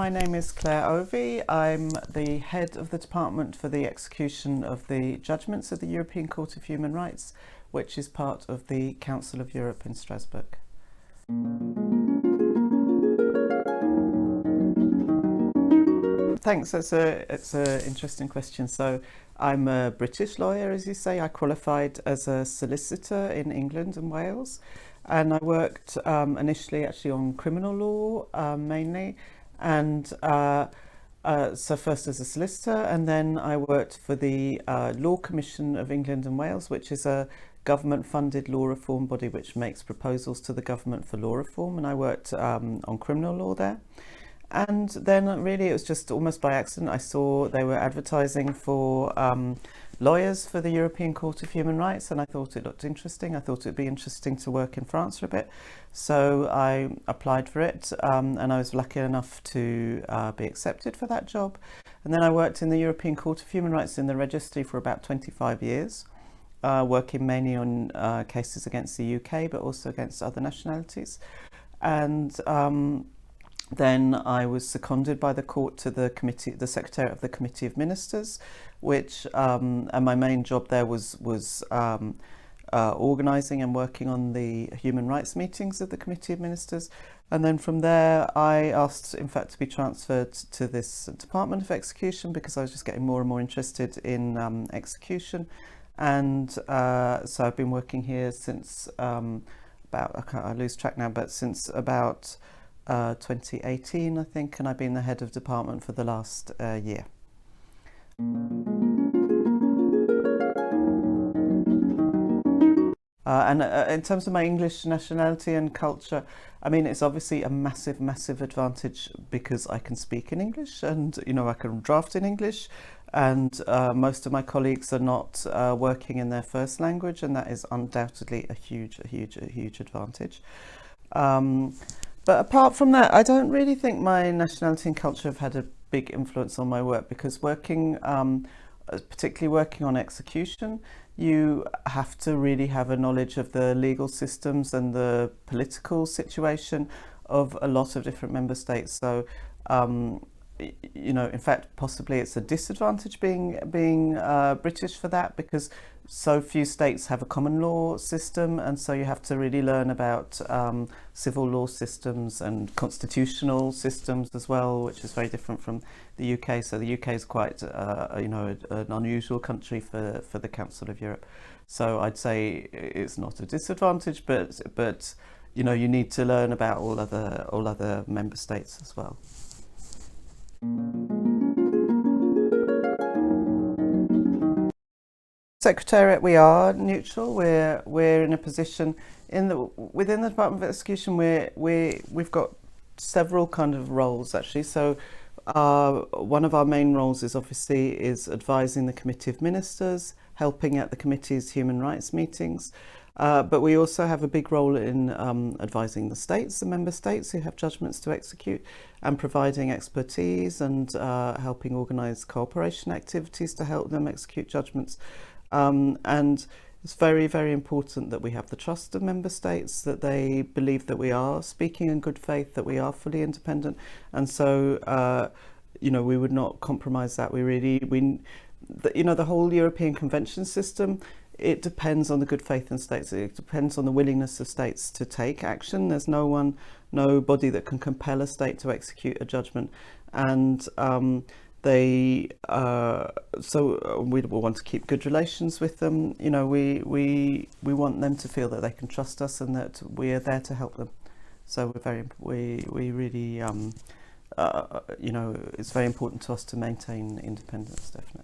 My name is Clare Ovey. I'm the head of the Department for the Execution of the Judgments of the European Court of Human Rights, which is part of the Council of Europe in Strasbourg. Thanks, it's an interesting question. So I'm a British lawyer, as you say. I qualified as a solicitor in England and Wales, and I worked initially actually on criminal law mainly, and so first as a solicitor, and then I worked for the Law Commission of England and Wales, which is a government-funded law reform body which makes proposals to the government for law reform, and I worked on criminal law there. And then really it was just almost by accident I saw they were advertising for lawyers for the European Court of Human Rights, and I thought it looked interesting. I thought it'd be interesting to work in France for a bit, so I applied for it, and I was lucky enough to be accepted for that job. And then I worked in the European Court of Human Rights in the registry for about 25 years, working mainly on cases against the UK but also against other nationalities. And then I was seconded by the court to the committee, the secretariat of the Committee of Ministers, which and my main job there was organising and working on the human rights meetings of the Committee of Ministers. And then from there I asked, in fact, to be transferred to this Department of Execution because I was just getting more and more interested in execution. And so I've been working here since I lose track now, but since about 2018, I think, and I've been the head of department for the last year. And in terms of my English nationality and culture, I mean, it's obviously a massive advantage because I can speak in English, and I can draft in English, and most of my colleagues are not working in their first language, and that is undoubtedly a huge advantage. But apart from that, I don't really think my nationality and culture have had a big influence on my work, because particularly working on execution, you have to really have a knowledge of the legal systems and the political situation of a lot of different member states. So, in fact, possibly it's a disadvantage being British for that, because so few states have a common law system, and so you have to really learn about civil law systems and constitutional systems as well, which is very different from the UK. So the UK is quite an unusual country for the Council of Europe. So I'd say it's not a disadvantage, but you need to learn about all other member states as well. Secretariat, we are neutral. We're in a position within the Department of Execution. We've got several kind of roles actually. So one of our main roles is advising the Committee of Ministers, helping at the committee's human rights meetings. But we also have a big role in advising the member states who have judgments to execute, and providing expertise and helping organise cooperation activities to help them execute judgments. And it's very important that we have the trust of member states, that they believe that we are speaking in good faith, that we are fully independent, and so we would not compromise that. The whole European Convention system, it depends on the good faith in states. It depends on the willingness of states to take action. There's nobody that can compel a state to execute a judgment, and so we want to keep good relations with them. We want them to feel that they can trust us and that we are there to help them. So we really it's very important to us to maintain independence, definitely.